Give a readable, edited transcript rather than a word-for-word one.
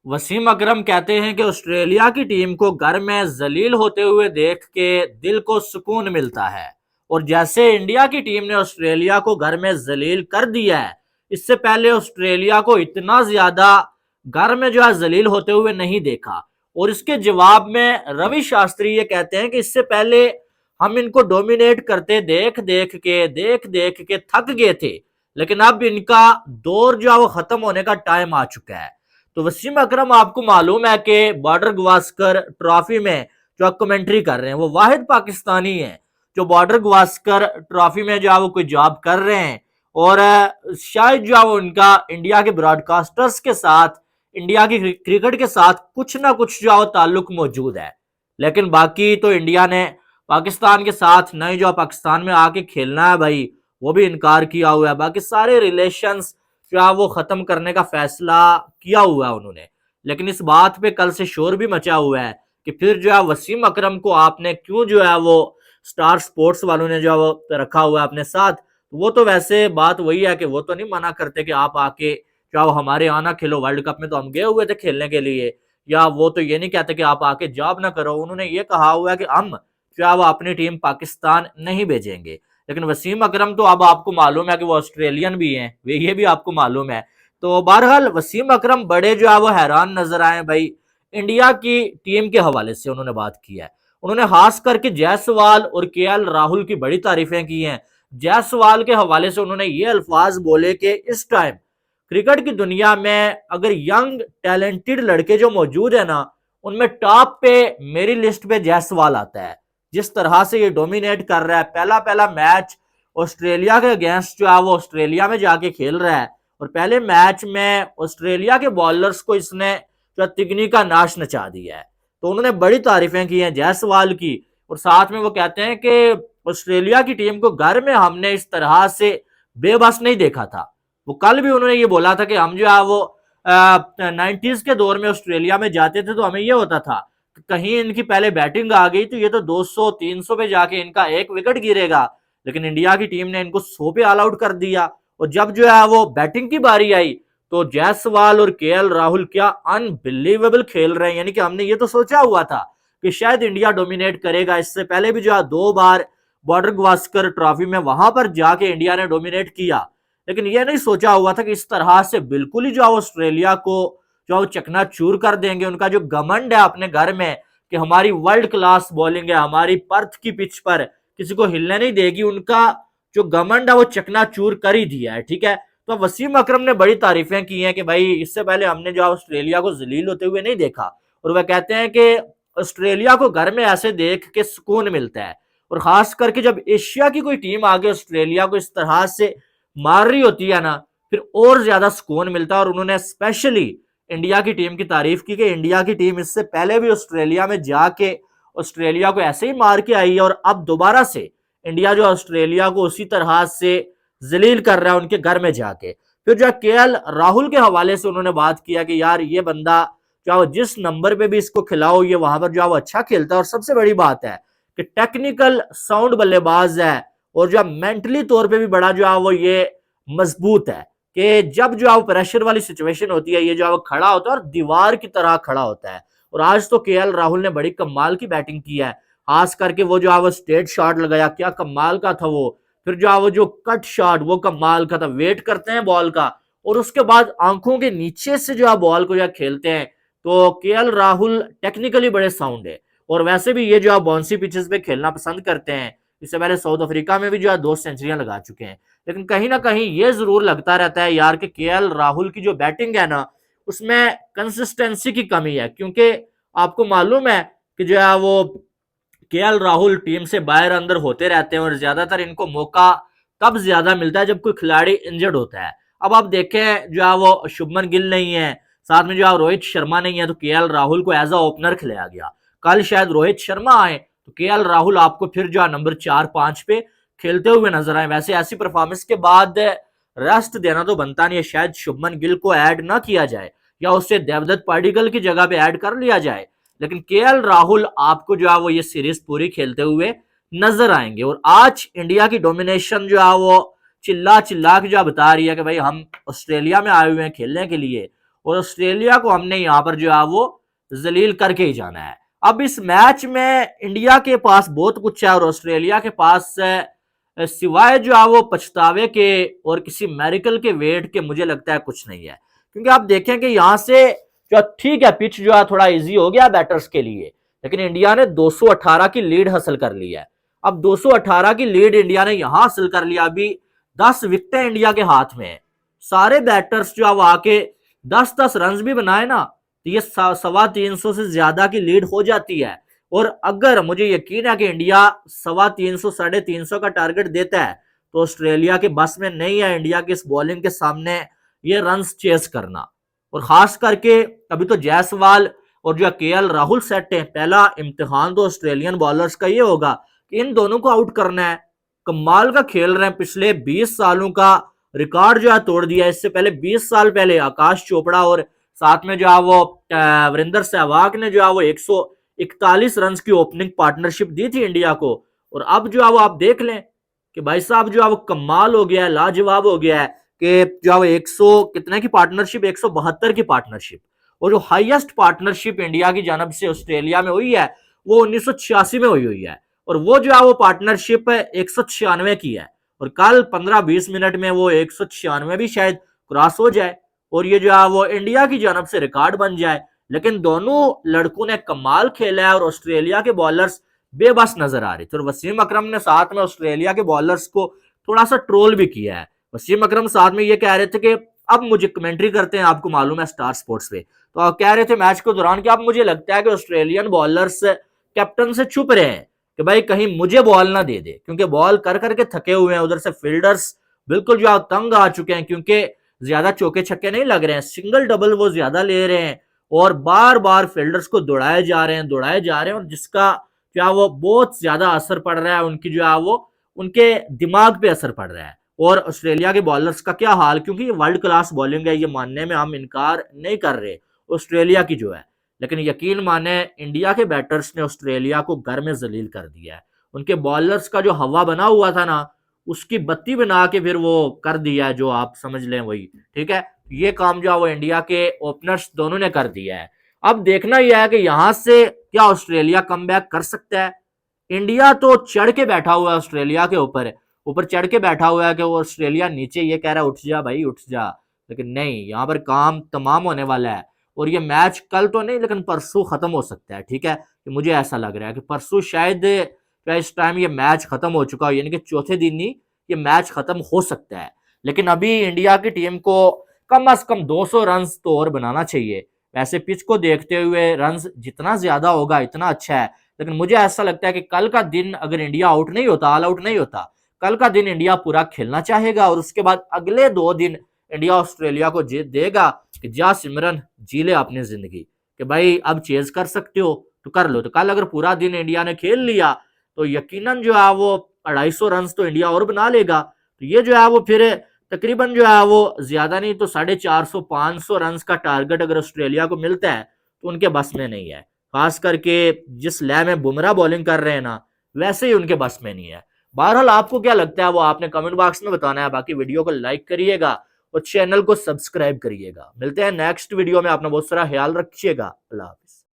वसीम अकरम कहते हैं कि ऑस्ट्रेलिया की टीम को घर में जलील होते हुए देख के दिल को सुकून मिलता है। और जैसे इंडिया की टीम ने ऑस्ट्रेलिया को घर में जलील कर दिया है, इससे पहले ऑस्ट्रेलिया को इतना ज्यादा घर में जो है जलील होते हुए नहीं देखा। और इसके जवाब में रवि शास्त्री ये कहते हैं कि इससे पहले हम इनको डोमिनेट करते देख देख के थक गए थे, लेकिन अब इनका दौर जो है वो खत्म होने का टाइम आ चुका है। तो वसीम अकरम, आपको मालूम है कि बॉर्डर गवास्कर ट्रॉफी में जो आप कमेंट्री कर रहे हैं वो वाहिद पाकिस्तानी है जो बॉर्डर गवास्कर ट्रॉफी में जो है वो कोई जॉब कर रहे हैं। और शायद जो है वो उनका इंडिया के ब्रॉडकास्टर्स के साथ, इंडिया की क्रिकेट के साथ कुछ ना कुछ जो है वो ताल्लुक मौजूद है। लेकिन बाकी तो इंडिया ने पाकिस्तान के साथ नहीं जो पाकिस्तान में आके खेलना है भाई, वो भी इनकार किया हुआ है। बाकी सारे रिलेशंस जो है वो खत्म करने का फैसला किया हुआ है उन्होंने। लेकिन इस बात पे कल से शोर भी मचा हुआ है कि फिर जो है वसीम अकरम को आपने क्यों जो है वो स्टार स्पोर्ट्स वालों ने जो है वो रखा हुआ है अपने साथ। वो तो वैसे बात वही है कि वो तो नहीं मना करते कि आप आके जो हमारे यहाँ ना खेलो, वर्ल्ड कप में तो हम गए हुए थे खेलने के लिए। या वो तो ये नहीं कहते कि आप आके जॉब ना करो। उन्होंने ये कहा हुआ है कि हम जो है वो अपनी टीम पाकिस्तान नहीं भेजेंगे। लेकिन वसीम अकरम तो अब आपको मालूम है कि वो ऑस्ट्रेलियन भी हैं, वे ये भी आपको मालूम है। तो बहरहाल वसीम अकरम बड़े जो है वो हैरान नजर आए भाई। इंडिया की टीम के हवाले से उन्होंने बात की है। उन्होंने खास करके जायसवाल और केएल राहुल की बड़ी तारीफें की हैं। जायसवाल के हवाले से उन्होंने ये अल्फाज बोले कि इस टाइम क्रिकेट की दुनिया में अगर यंग टैलेंटेड लड़के जो मौजूद है ना, उनमें टॉप पे मेरी लिस्ट पे जायसवाल आता है। जिस तरह से ये डोमिनेट कर रहा है, पहला पहला मैच ऑस्ट्रेलिया के अगेंस्ट जो है वो ऑस्ट्रेलिया में जाके खेल रहा है। और पहले मैच में ऑस्ट्रेलिया के बॉलर्स को इसने जो तिगनी का नाश नचा दिया है। तो उन्होंने बड़ी तारीफें की हैं जायसवाल की। और साथ में वो कहते हैं कि ऑस्ट्रेलिया की टीम को घर में हमने इस तरह से बेबस नहीं देखा था। वो कल भी उन्होंने ये बोला था कि हम जो है वो 90s के दौर में ऑस्ट्रेलिया में जाते थे तो हमें ये होता था कहीं इनकी पहले बैटिंग आ गई तो ये तो 200-300 पे जाके इनका एक विकेट गिरेगा। लेकिन इंडिया की टीम ने इनको 100 पे ऑल आउट कर दिया। और जब जो है वो बैटिंग की बारी आई तो जायसवाल और केएल राहुल क्या अनबिलीवेबल खेल रहे हैं। यानी कि हमने ये तो सोचा हुआ था कि शायद इंडिया डोमिनेट करेगा। इससे पहले भी जो है 2 बार बॉर्डर गवास्कर ट्रॉफी में वहां पर जाके इंडिया ने डोमिनेट किया। लेकिन ये नहीं सोचा हुआ था कि इस तरह से बिल्कुल ही जो है ऑस्ट्रेलिया को जो चकनाचूर कर देंगे। उनका जो घमंड है अपने घर में कि हमारी वर्ल्ड क्लास बॉलिंग है, हमारी पर्थ की पिच पर किसी को हिलने नहीं देगी, उनका जो घमंड है वो चकनाचूर कर ही दिया है। ठीक है, तो वसीम अकरम ने बड़ी तारीफें की हैं कि भाई इससे पहले हमने जो ऑस्ट्रेलिया को जलील होते हुए नहीं देखा। और वह कहते हैं कि ऑस्ट्रेलिया को घर में ऐसे देख के सुकून मिलता है। और खास करके जब एशिया की कोई टीम आगे ऑस्ट्रेलिया को इस तरह से मार रही होती है ना, फिर और ज्यादा सुकून मिलता है। और उन्होंने स्पेशली इंडिया की टीम की तारीफ की कि इंडिया की टीम इससे पहले भी ऑस्ट्रेलिया में जाके ऑस्ट्रेलिया को ऐसे ही मार के आई है और अब दोबारा से इंडिया जो ऑस्ट्रेलिया को उसी तरह से जलील कर रहा है उनके घर में जाके। फिर जो केएल राहुल के हवाले से उन्होंने बात किया कि यार ये बंदा जो जिस नंबर पे भी इसको खिलाओ ये वहां पर जो अच्छा खेलता है। और सबसे बड़ी बात है कि टेक्निकल साउंड बल्लेबाज है और जो मेंटली तौर पे भी बड़ा जो है वो ये मजबूत है कि जब जो है प्रेशर वाली सिचुएशन होती है ये जो है खड़ा होता है और दीवार की तरह खड़ा होता है। और आज तो केएल राहुल ने बड़ी कमाल की बैटिंग की है। खास करके वो जो है वो स्ट्रेट शॉट लगाया, क्या कमाल का था वो। फिर जो है वो जो कट शॉट वो कमाल का था, वेट करते हैं बॉल का और उसके बाद आंखों के नीचे से जो है बॉल को जो खेलते हैं। तो केएल राहुल टेक्निकली बड़े साउंड है और वैसे भी ये जो है बाउंसी पिचेस पे खेलना पसंद करते हैं। इससे पहले साउथ अफ्रीका में भी जो है 2 सेंचुरियां लगा चुके हैं। लेकिन कहीं ना कहीं ये जरूर लगता रहता है यार कि केएल राहुल की जो बैटिंग है ना उसमें कंसिस्टेंसी की कमी है। क्योंकि आपको मालूम है कि जो है वो केएल राहुल टीम से बाहर अंदर होते रहते हैं और ज्यादातर इनको मौका तब ज्यादा मिलता है जब कोई खिलाड़ी इंजर्ड होता है। अब आप देखें जो है वो शुभमन गिल नहीं है, साथ में जो है रोहित शर्मा नहीं है, तो केएल राहुल को एज अ ओपनर खिलाया गया। कल शायद रोहित शर्मा आए तो केएल राहुल आपको फिर जो है नंबर 4-5 पे खेलते हुए नजर आए। वैसे ऐसी परफॉर्मेंस के बाद रेस्ट देना तो बनता नहीं है, शायद शुभमन गिल को ऐड ना किया जाए या उससे देवदत्त पाडिकल की जगह पे ऐड कर लिया जाए। लेकिन केएल राहुल आपको जो है वो ये सीरीज पूरी खेलते हुए नजर आएंगे। और आज इंडिया की डोमिनेशन जो है वो चिल्ला चिल्ला के जो बता रही है कि भाई हम ऑस्ट्रेलिया में आए हुए हैं खेलने के लिए और ऑस्ट्रेलिया को हमने यहाँ पर जो है वो जलील करके ही जाना है। अब इस मैच में इंडिया के पास बहुत कुछ है और ऑस्ट्रेलिया के पास सिवाय जो है वो पछतावे के और किसी मेरिकल के वेट के मुझे लगता है कुछ नहीं है। क्योंकि आप देखें कि यहाँ से जो ठीक है पिच जो है थोड़ा इजी हो गया बैटर्स के लिए, लेकिन इंडिया ने 218 की लीड हासिल कर ली है। अब 218 की लीड इंडिया ने यहां हासिल कर लिया, अभी 10 विकेटें इंडिया के हाथ में है। सारे बैटर्स जो है आके 10-10 रन भी बनाए ना तो ये 350 से ज्यादा की लीड हो जाती है। और अगर मुझे यकीन है कि इंडिया 350 350 का टारगेट देता है तो ऑस्ट्रेलिया के बस में नहीं है इंडिया की इस बॉलिंग के सामने ये रन चेस करना। और खास करके अभी तो जायसवाल और जो केएल राहुल सेट है, पहला इम्तिहान तो ऑस्ट्रेलियन बॉलर्स का ये होगा कि इन दोनों को आउट करना है। कमाल का खेल रहे हैं, पिछले 20 सालों का रिकॉर्ड जो है तोड़ दिया। इससे पहले 20 साल पहले आकाश चोपड़ा और साथ में जो है वो वीरेंद्र सहवाग ने जो है वो 141 रन की ओपनिंग पार्टनरशिप दी थी इंडिया को। और अब जो है वो आप देख लें कि भाई साहब जो है वो कमाल हो गया है, लाजवाब हो गया है कि जो है 100 कितने की पार्टनरशिप, 172 की पार्टनरशिप। और जो हाईएस्ट पार्टनरशिप इंडिया की जानब से ऑस्ट्रेलिया में हुई है वो 1986 में हुई है। और वो जो है वो पार्टनरशिप 196 की है और कल 15-20 मिनट में वो 196 भी शायद क्रॉस हो जाए और ये जो है वो इंडिया की जानब से रिकॉर्ड बन जाए। लेकिन दोनों लड़कों ने कमाल खेला है और ऑस्ट्रेलिया के बॉलर्स बेबस नजर आ रहे थे। और वसीम अकरम ने साथ में ऑस्ट्रेलिया के बॉलर्स को थोड़ा सा ट्रोल भी किया है। वसीम अकरम साथ में ये कह रहे थे कि अब मुझे कमेंट्री करते हैं, आपको मालूम है स्टार स्पोर्ट्स पे, तो आप कह रहे थे मैच के दौरान कि अब मुझे लगता है कि ऑस्ट्रेलियन बॉलर्स कैप्टन से छुप रहे हैं कि भाई कहीं मुझे बॉल ना दे दे, क्योंकि बॉल कर करके थके हुए हैं। उधर से फील्डर्स बिल्कुल जो तंग आ चुके हैं क्योंकि ज्यादा चौके छक्के नहीं लग रहे हैं, सिंगल डबल वो ज्यादा ले रहे हैं और बार बार फील्डर्स को दौड़ाए जा रहे हैं, दौड़ाए जा रहे हैं। और जिसका जो है वो बहुत ज्यादा असर पड़ रहा है, उनकी जो है वो उनके दिमाग पे असर पड़ रहा है। और ऑस्ट्रेलिया के बॉलर्स का क्या हाल, क्योंकि ये वर्ल्ड क्लास बॉलिंग है, ये मानने में हम इनकार नहीं कर रहे ऑस्ट्रेलिया की जो है, लेकिन यकीन माने इंडिया के बैटर्स ने ऑस्ट्रेलिया को घर में जलील कर दिया है। उनके बॉलर्स का जो हवा बना हुआ था ना उसकी बत्ती बना के फिर वो कर दिया है, जो आप समझ लें वही ठीक है। ये काम जो है वो इंडिया के ओपनर्स दोनों ने कर दिया है। अब देखना यह है कि यहां से क्या ऑस्ट्रेलिया कमबैक कर सकता है। इंडिया तो चढ़ के बैठा हुआ है ऑस्ट्रेलिया के ऊपर, ऊपर चढ़ के बैठा हुआ है कि वो ऑस्ट्रेलिया नीचे ये कह रहा है उठ जा भाई उठ जा, लेकिन नहीं, यहाँ पर काम तमाम होने वाला है। और ये मैच कल तो नहीं लेकिन परसों खत्म हो सकता है, ठीक है। कि मुझे ऐसा लग रहा है कि परसों शायद इस टाइम ये मैच खत्म हो चुका हो, यानी कि चौथे दिन ही ये मैच खत्म हो सकता है। लेकिन अभी इंडिया की टीम को कम से कम 200 रन तो और बनाना चाहिए। वैसे पिच को देखते हुए रन जितना ज्यादा होगा इतना अच्छा है, लेकिन मुझे ऐसा लगता है कि कल का दिन अगर इंडिया आउट नहीं होता, ऑल आउट नहीं होता, कल का दिन इंडिया पूरा खेलना चाहेगा और उसके बाद अगले 2 दिन इंडिया ऑस्ट्रेलिया को देगा कि जा सिमरन जी ले अपनी जिंदगी, कि भाई अब चेज कर सकते हो तो कर लो। तो कल अगर पूरा दिन इंडिया ने खेल लिया तो यकीनन जो है वो 250 रन तो इंडिया और बना लेगा। तो ये जो है वो फिर तकरीबन जो है वो ज्यादा नहीं तो 450-500 रन का टारगेट अगर ऑस्ट्रेलिया को मिलता है तो उनके बस में नहीं है। खास करके जिस लय में बुमराह बॉलिंग कर रहे हैं ना वैसे ही उनके बस में नहीं है। बहरहाल आपको क्या लगता है वो आपने कमेंट बॉक्स में बताना है। बाकी वीडियो को लाइक करिएगा और चैनल को सब्सक्राइब करिएगा। मिलते हैं नेक्स्ट वीडियो में, अपना बहुत सारा ख्याल रखिएगा। अल्लाह हाफिज।